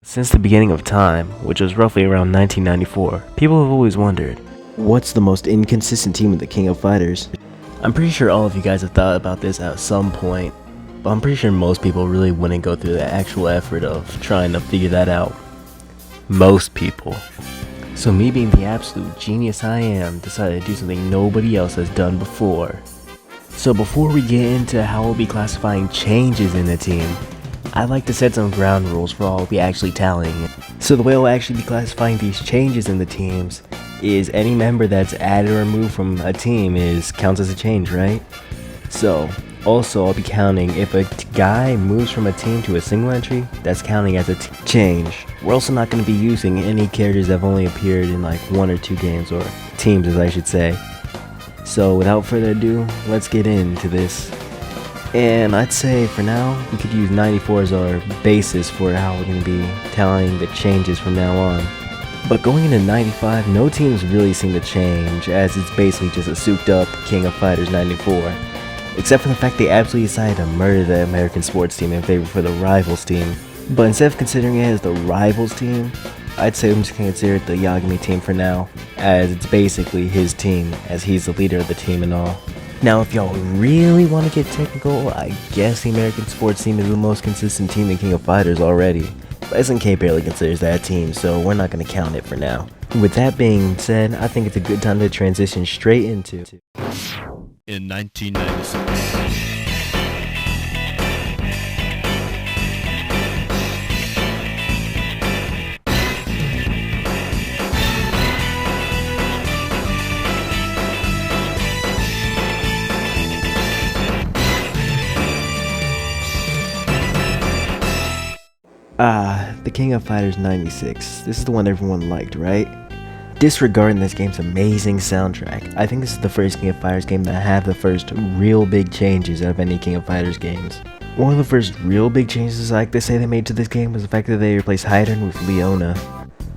Since the beginning of time, which was roughly around 1994, people have always wondered, what's the most inconsistent team in the King of Fighters? I'm pretty sure all of you guys have thought about this at some point, but I'm pretty sure most people really wouldn't go through the actual effort of trying to figure that out. Most people. So me being the absolute genius I am, decided to do something nobody else has done before. So before we get into how we'll be classifying changes in the team, I'd like to set some ground rules for all we'll be actually tallying. So the way we'll actually be classifying these changes in the teams is any member that's added or removed from a team counts as a change, right? So also I'll be counting if a guy moves from a team to a single entry, that's counting as a change. We're also not going to be using any characters that have only appeared in like 1 or 2 games, or teams as I should say. So without further ado, let's get into this. And I'd say for now, we could use 94 as our basis for how we're going to be tallying the changes from now on. But going into 95, no teams really seem to change, as it's basically just a souped up King of Fighters 94. Except for the fact they absolutely decided to murder the American sports team in favor for the Rivals team. But instead of considering it as the Rivals team, I'd say I'm just going to consider it the Yagami team for now, as it's basically his team, as he's the leader of the team and all. Now if y'all really want to get technical, I guess the American sports team is the most consistent team in King of Fighters already. But SNK barely considers that a team, so we're not going to count it for now. With that being said, I think it's a good time to transition straight into in 1996. The King of Fighters 96. This is the one everyone liked, right? Disregarding this game's amazing soundtrack, I think this is the first King of Fighters game that had the first real big changes out of any King of Fighters games. One of the first real big changes I like to say they made to this game was the fact that they replaced Hydern with Leona.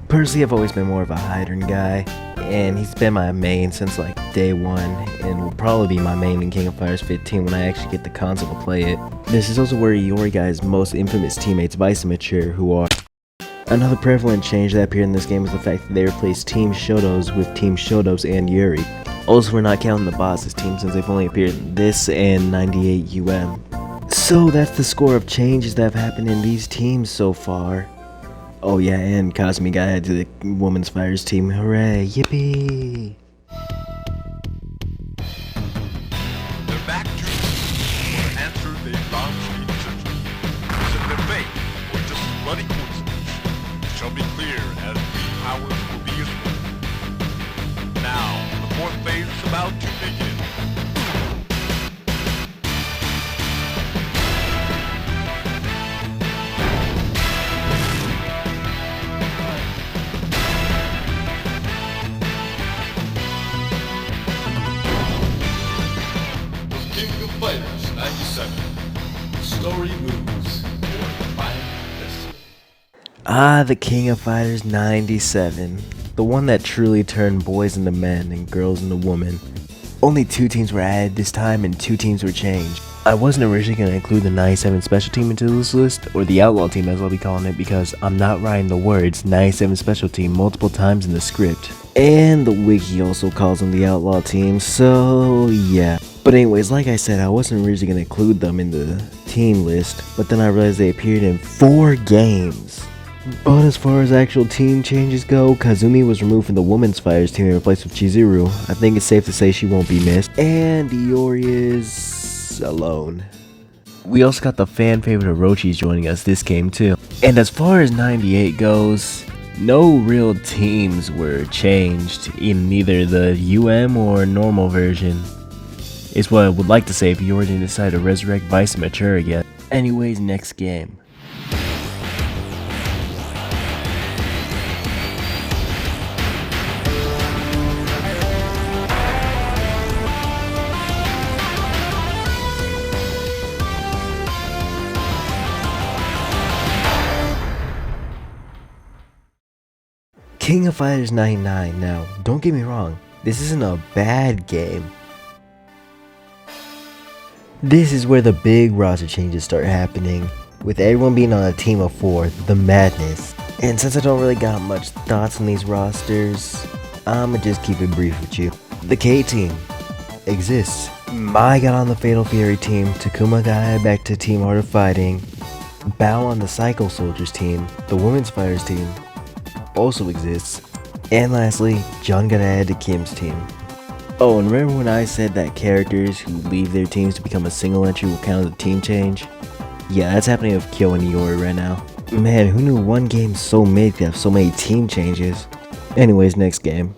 Personally, I've always been more of a Hydern guy, and he's been my main since like day one, and will probably be my main in King of Fighters 15 when I actually get the console to play it. This is also where Iori guy's most infamous teammates Vice and Mature, who are. Another prevalent change that appeared in this game was the fact that they replaced Team Shotos with Team Shotos and Yuri. Also, we're not counting the boss's team since they've only appeared in this and 98 UM. So that's the score of changes that have happened in these teams so far. Oh yeah, and Kazumi got added to the Women's Fighters team. Hooray, yippee! They're back to an answer they largely deserved. Is it their fate or just bloody coincidence? It shall be clear as the powers will be as one. Now, the fourth phase is about to begin. King of Fighters 97. Story moves for final destiny. The King of Fighters 97. The one that truly turned boys into men and girls into women. Only 2 teams were added this time and 2 teams were changed. I wasn't originally going to include the 97 special team into this list, or the outlaw team as I'll be calling it, because I'm not writing the words 97 special team multiple times in the script. And the wiki also calls them the outlaw team, so yeah. But anyways, like I said, I wasn't originally going to include them in the team list, but then I realized they appeared in 4 games. But as far as actual team changes go, Kazumi was removed from the Women's Fighters team and replaced with Chizuru. I think it's safe to say she won't be missed. And Iori is alone. We also got the fan favorite Orochis joining us this game too. And as far as 98 goes, no real teams were changed in either the UM or normal version. Is what I would like to say if Iori didn't decide to resurrect Vice and Mature again. Anyways, next game. King of Fighters 99. Now, don't get me wrong, this isn't a bad game. This is where the big roster changes start happening, with everyone being on a team of 4, the madness. And since I don't really got much thoughts on these rosters, I'ma just keep it brief with you. The K team exists. Mai got on the Fatal Fury team, Takuma got added back to Team Art of Fighting, Bao on the Psycho Soldiers team, the Women's Fighters team also exists, and lastly, John got added to Kim's team. Oh, and remember when I said that characters who leave their teams to become a single entry will count as a team change? Yeah, that's happening with Kyo and Iori right now. Man, who knew one game so mid could have so many team changes? Anyways, next game.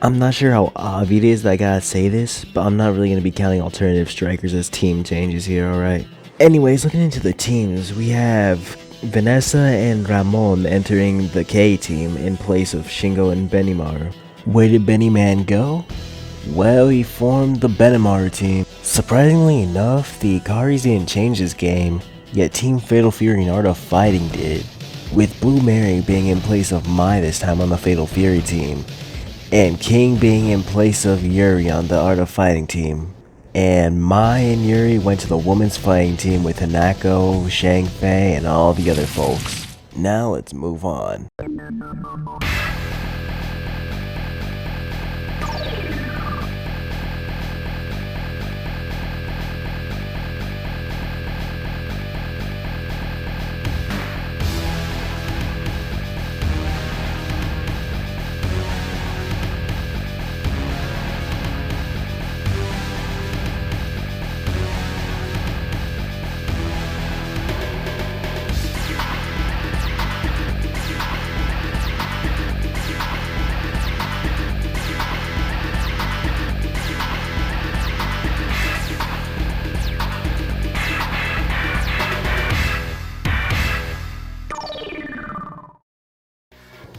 I'm not sure how obvious it is that I gotta say this, but I'm not really gonna be counting alternative strikers as team changes here, alright? Anyways, looking into the teams, we have Vanessa and Ramon entering the K team in place of Shingo and Benimaru. Where did Beniman go? Well, he formed the Benimaru team. Surprisingly enough, the Ikaris didn't change this game, yet Team Fatal Fury and Art of Fighting did, with Blue Mary being in place of Mai this time on the Fatal Fury team, and King being in place of Yuri on the Art of Fighting team. And Mai and Yuri went to the Women's Fighting team with Hanako, Shang Fei, and all the other folks. Now let's move on.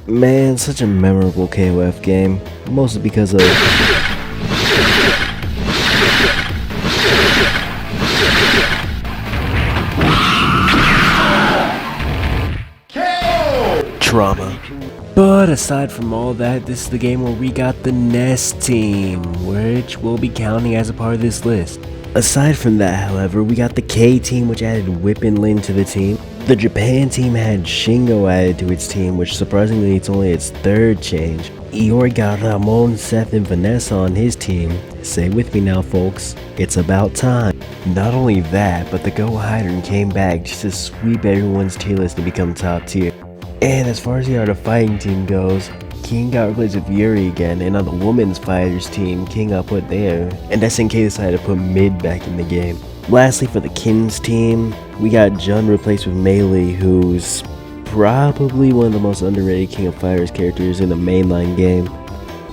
Man, such a memorable KOF game, mostly because of trauma. But aside from all that, this is the game where we got the Nest team, which we'll be counting as a part of this list. Aside from that, however, we got the K team, which added Whip and Lin to the team. The Japan team had Shingo added to its team, which surprisingly it's only its third change. Iori got Ramon, Seth, and Vanessa on his team. Say with me now, folks, it's about time. Not only that, but the Go Hydron came back just to sweep everyone's tier list to become top tier. And as far as the Art of Fighting team goes, King got replaced with Yuri again, and on the Women's Fighters team, King got put there, and SNK decided to put Mid back in the game. Lastly, for the Kim's team, we got Jun replaced with Mei Li, who's probably one of the most underrated King of Fighters characters in the mainline game.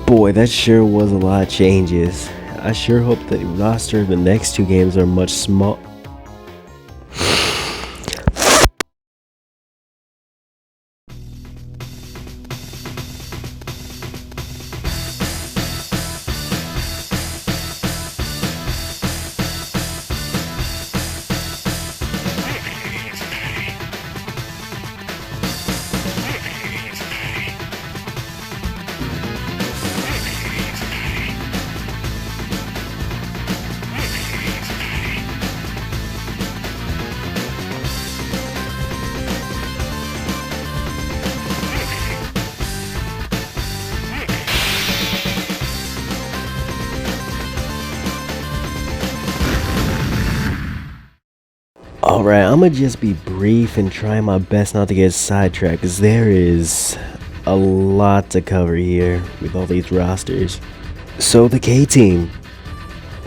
Boy, that sure was a lot of changes. I sure hope that the roster of the next two games are much smaller. Alright, I'ma just be brief and try my best not to get sidetracked, because there is a lot to cover here with all these rosters. So the K team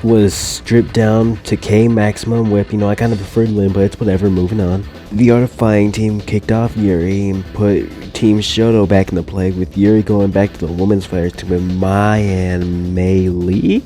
was stripped down to K maximum whip. I kind of preferred Lin, but it's whatever, moving on. The Art of Fighting team kicked off Yuri and put Team Shoto back into play, with Yuri going back to the Women's Fighters team with Mai and Mei Li.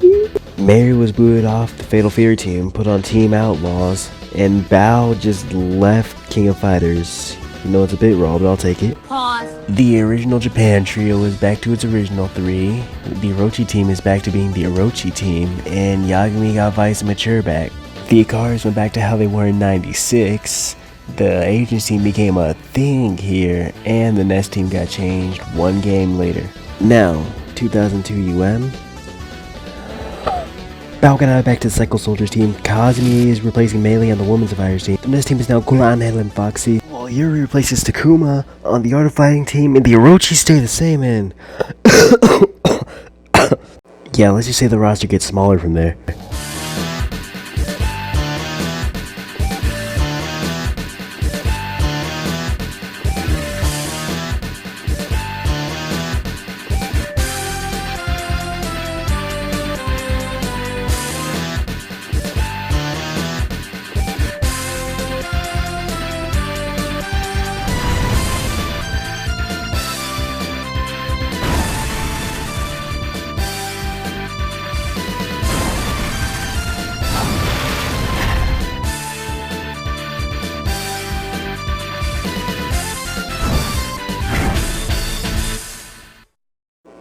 Mary was booted off the Fatal Fury team, put on Team Outlaws, and Bao just left King of Fighters. You know, it's a bit raw, but I'll take it. Pause. The original Japan trio is back to its original 3. The Orochi team is back to being the Orochi team, and Yagami got Vice and Mature back. The Akaris went back to how they were in 96. The Agents team became a thing here, and the Nest team got changed one game later. Now, 2002 UM. Balkanai back to the Cycle Soldiers team. Kazumi is replacing Melee on the Women's Fighters team. The Nest team is now Kulan, Helen, Foxy. While Yuri replaces Takuma on the Art of Fighting team, and the Orochi stay the same, and yeah, let's just say the roster gets smaller from there.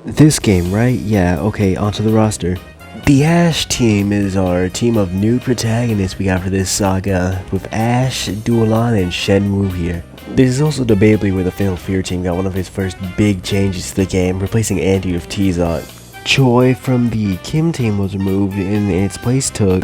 This game, right? Yeah, okay, onto the roster. The Ash team is our team of new protagonists we got for this saga, with Ash, Duolan, and Shenwu here. This is also debatably where the Fatal Fear team got one of its first big changes to the game, replacing Andy with T-Zot. Choi from the Kim team was removed, and in its place took...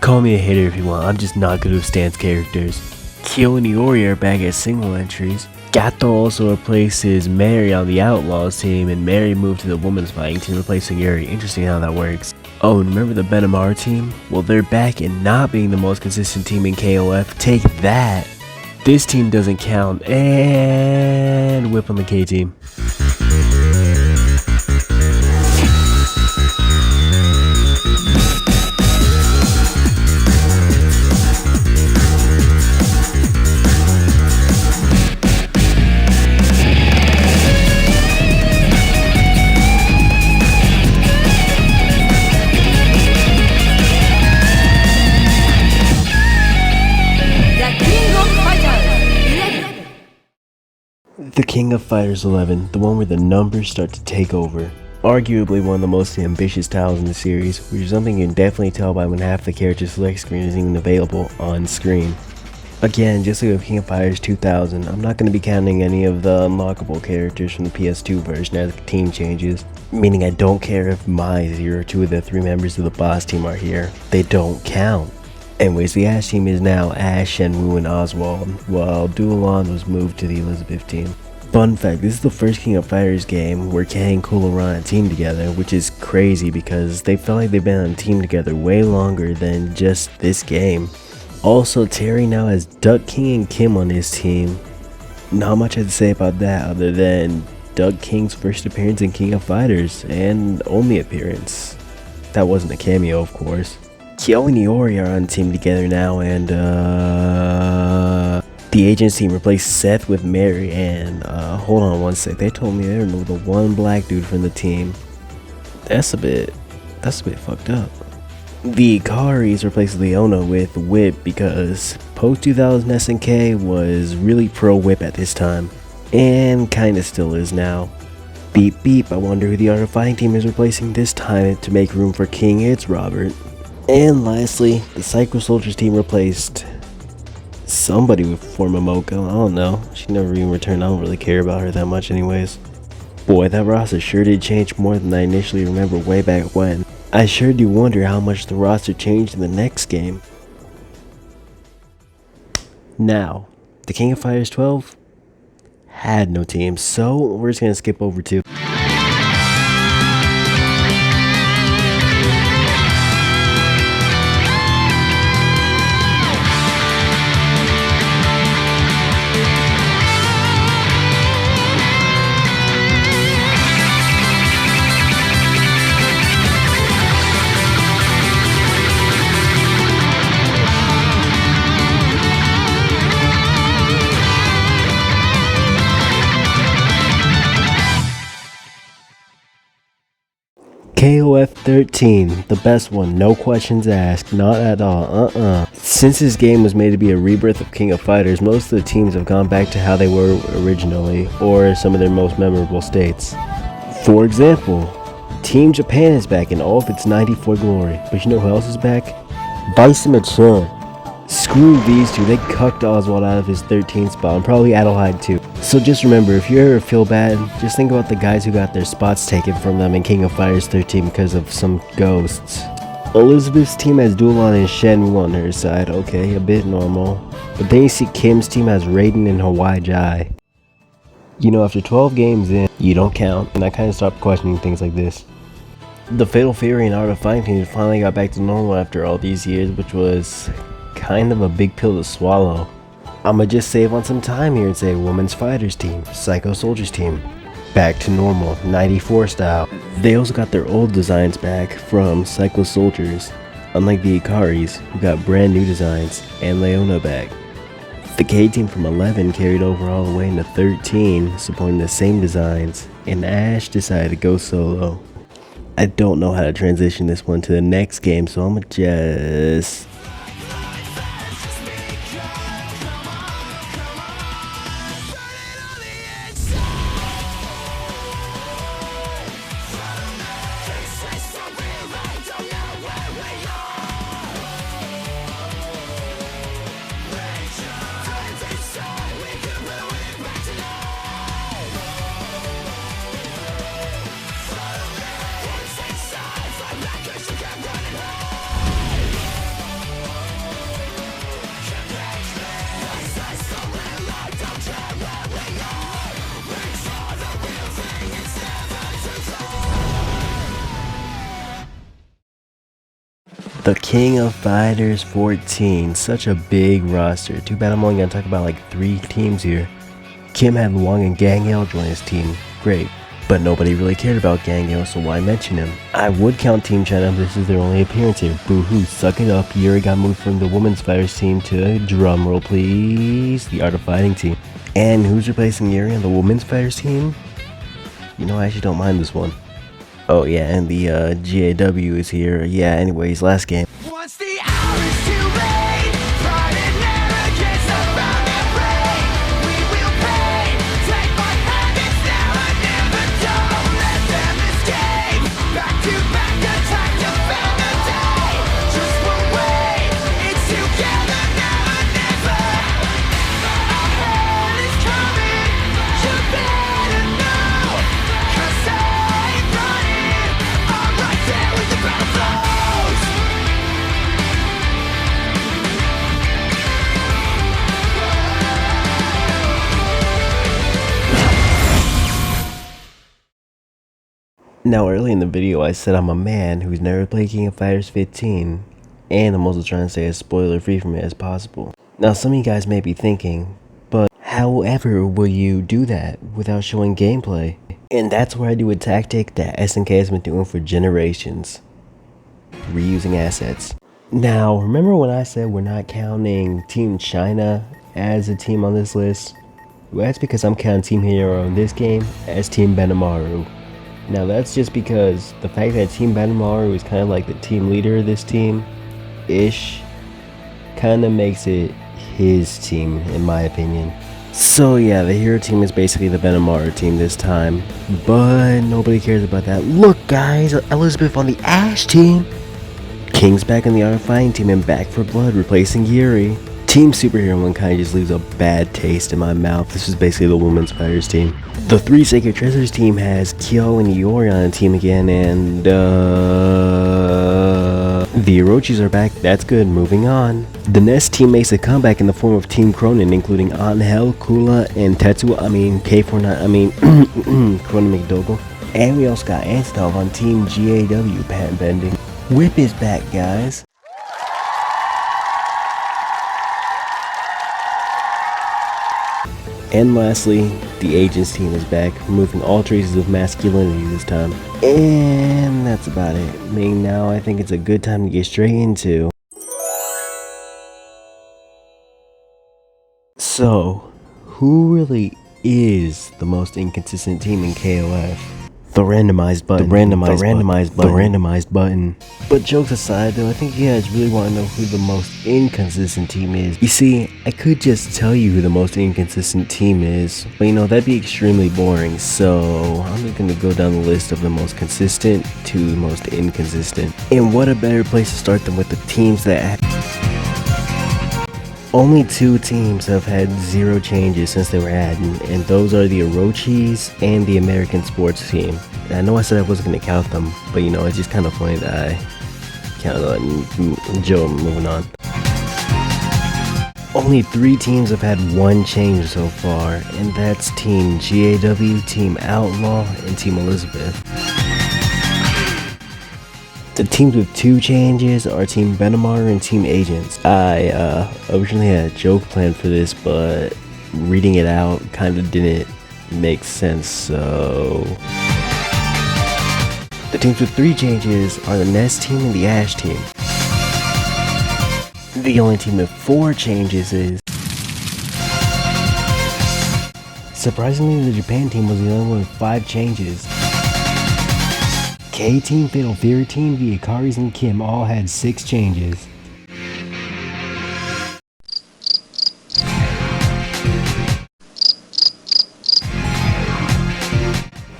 Call me a hater if you want, I'm just not good with stance characters. Kyo and Iori are back as single entries. Gato also replaces Mary on the Outlaws team, and Mary moved to the Women's Fighting team, replacing Yuri. Interesting how that works. Oh, and remember the Benamar team? Well, they're back and not being the most consistent team in KOF. Take that! This team doesn't count, and whip on the K team. The King of Fighters 11, the one where the numbers start to take over. Arguably one of the most ambitious titles in the series, which is something you can definitely tell by when half the character select screen isn't even available on screen. Again, just like with King of Fighters 2000, I'm not going to be counting any of the unlockable characters from the PS2 version as the team changes. Meaning I don't care if my 0 or 2 of the 3 members of the boss team are here, they don't count. Anyways, the Ash team is now Ash, Shenwu, and Oswald, while Duolan was moved to the Elizabeth team. Fun fact, this is the first King of Fighters game where Kang and Cooler run a team together, which is crazy because they felt like they've been on a team together way longer than just this game. Also, Terry now has Duck King and Kim on his team. Not much I have to say about that other than Duck King's first appearance in King of Fighters, and only appearance. That wasn't a cameo, of course. Kyo and Iori are on the team together now, and the Agents team replaced Seth with Mary, and hold on one sec, they told me they removed the one black dude from the team. That's a bit fucked up. The Karis replaced Leona with Whip because post 2000 SNK was really pro Whip at this time, and kinda still is now. Beep beep, I wonder who the Art of Fighting team is replacing this time to make room for King. It's Robert. And lastly, the Cycle Soldiers team replaced somebody with Formamoko. I don't know. She never even returned. I don't really care about her that much anyways. Boy, that roster sure did change more than I initially remember way back when. I sure do wonder how much the roster changed in the next game. Now, the King of Fighters 12 had no team, so we're just gonna skip over to KOF 13, the best one, no questions asked, not at all, Since this game was made to be a rebirth of King of Fighters, most of the teams have gone back to how they were originally, or some of their most memorable states. For example, Team Japan is back in all of its 94 glory, but you know who else is back? Bison and Chan. Screw these two, they cucked Oswald out of his 13th spot, and probably Adelheid too. So just remember, if you ever feel bad, just think about the guys who got their spots taken from them in King of Fighters 13 because of some ghosts. Elizabeth's team has Dulon and Shenwu on her side, okay, a bit normal. But then you see Kim's team has Raiden and Hawaii Jai. You know, after 12 games in, you don't count, and I kind of stopped questioning things like this. The Fatal Fury and Art of Fighting teams finally got back to normal after all these years, which was kind of a big pill to swallow. I'ma just save on some time here and say Women's Fighters team, Psycho Soldiers team, back to normal, 94 style. They also got their old designs back from Psycho Soldiers, unlike the Ikaris, who got brand new designs, and Leona back. The K team from 11 carried over all the way into 13, supporting the same designs, and Ash decided to go solo. I don't know how to transition this one to the next game, so I'ma just... The King of Fighters 14, such a big roster. Too bad I'm only gonna talk about like 3 teams here. Kim had Luong and Gangale join his team, great. But nobody really cared about Gangale, so why mention him? I would count Team China, but this is their only appearance here. Boo-hoo, suck it up. Yuri got moved from the Women's Fighters team to, drumroll please, the Art of Fighting team. And who's replacing Yuri on the Women's Fighters team? You know, I actually don't mind this one. Oh yeah, and the GAW is here. Yeah, anyways, last game. Once the hour is too late, pride and arrogance around their brain. We will pay. Take my hand, it's now or never. Don't let them escape. Back to back, attack, defend the day. Just one way, it's together now or never. Our hell is coming, you better know. 'Cause I ain't running, I'm right there with the battle flows. Now early in the video I said I'm a man who's never played King of Fighters 15, and I'm also trying to stay as spoiler free from it as possible. Now some of you guys may be thinking, but however will you do that without showing gameplay? And that's where I do a tactic that SNK has been doing for generations. Reusing assets. Now remember when I said we're not counting Team China as a team on this list? Well, that's because I'm counting Team Hero in this game as Team Benimaru. Now that's just because the fact that Team Benimaru is kind of like the team leader of this team-ish kind of makes it his team in my opinion. So yeah, the hero team is basically the Benimaru team this time, but nobody cares about that. Look guys, Elizabeth on the Ash team! King's back on the Art of Fighting team and back for blood, replacing Yuri. Team Superhero one kind of just leaves a bad taste in my mouth. This is basically the Women's Fighters team. The 3 Sacred Treasures team has Kyo and Iori on the team again, and the Orochis are back. That's good, moving on. The Nest team makes a comeback in the form of Team Cronin, including Angel, Kula, and Tetsuo, Cronin McDougal. And we also got Antonov on Team GAW, patent bending. Whip is back, guys. And lastly, the Agents team is back, removing all traces of masculinity this time. And that's about it. Now I think it's a good time to get straight into... So, who really is the most inconsistent team in KOF? the randomized button. But jokes aside though, I think you guys really want to know who the most inconsistent team is. You see, I could just tell you who the most inconsistent team is, but you know, that'd be extremely boring, so I'm just gonna go down the list of the most consistent to the most inconsistent. And what a better place to start than with the teams that only 2 teams have had 0 changes since they were added, and those are the Orochis and the American sports team. And I know I said I wasn't going to count them, but you know, it's just kind of funny that I counted on Joe. Moving on. Only 3 teams have had 1 change so far, and that's Team GAW, Team Outlaw, and Team Elizabeth. The teams with 2 changes are Team Benamar and Team Agents. I originally had a joke planned for this, but reading it out kind of didn't make sense, so... The teams with 3 changes are the Nest team and the Ash team. The only team with 4 changes is... Surprisingly, the Japan team was the only one with 5 changes. K-Team, Fatal Fury Team, the Akaris, and Kim all had 6 changes.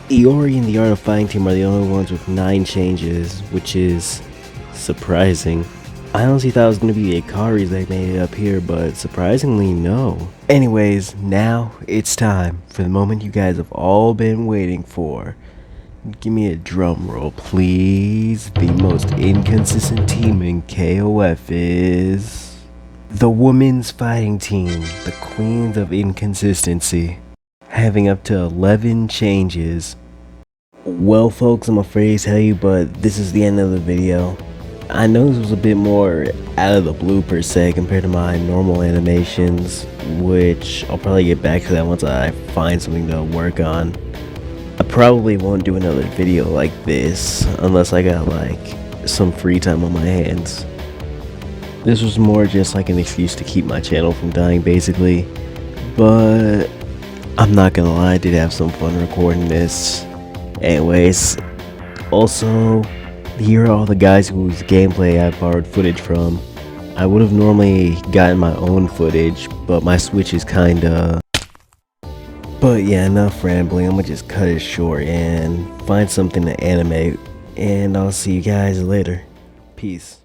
Iori and the Art of Fighting Team are the only ones with 9 changes, which is surprising. I honestly thought it was going to be the Akaris that made it up here, but surprisingly no. Anyways, now it's time for the moment you guys have all been waiting for. Give me a drum roll, please. The most inconsistent team in KOF is... the Women's Fighting Team, the Queens of Inconsistency, having up to 11 changes. Well folks, I'm afraid to tell you, but this is the end of the video. I know this was a bit more out of the blue per se compared to my normal animations, which I'll probably get back to that once I find something to work on. I probably won't do another video like this unless I got like some free time on my hands. This was more just like an excuse to keep my channel from dying basically, but I'm not gonna lie, I did have some fun recording this. Anyways, also here are all the guys whose gameplay I borrowed footage from. I would have normally gotten my own footage, but my Switch is kinda... But yeah, enough rambling. I'm gonna just cut it short and find something to animate, and I'll see you guys later. Peace.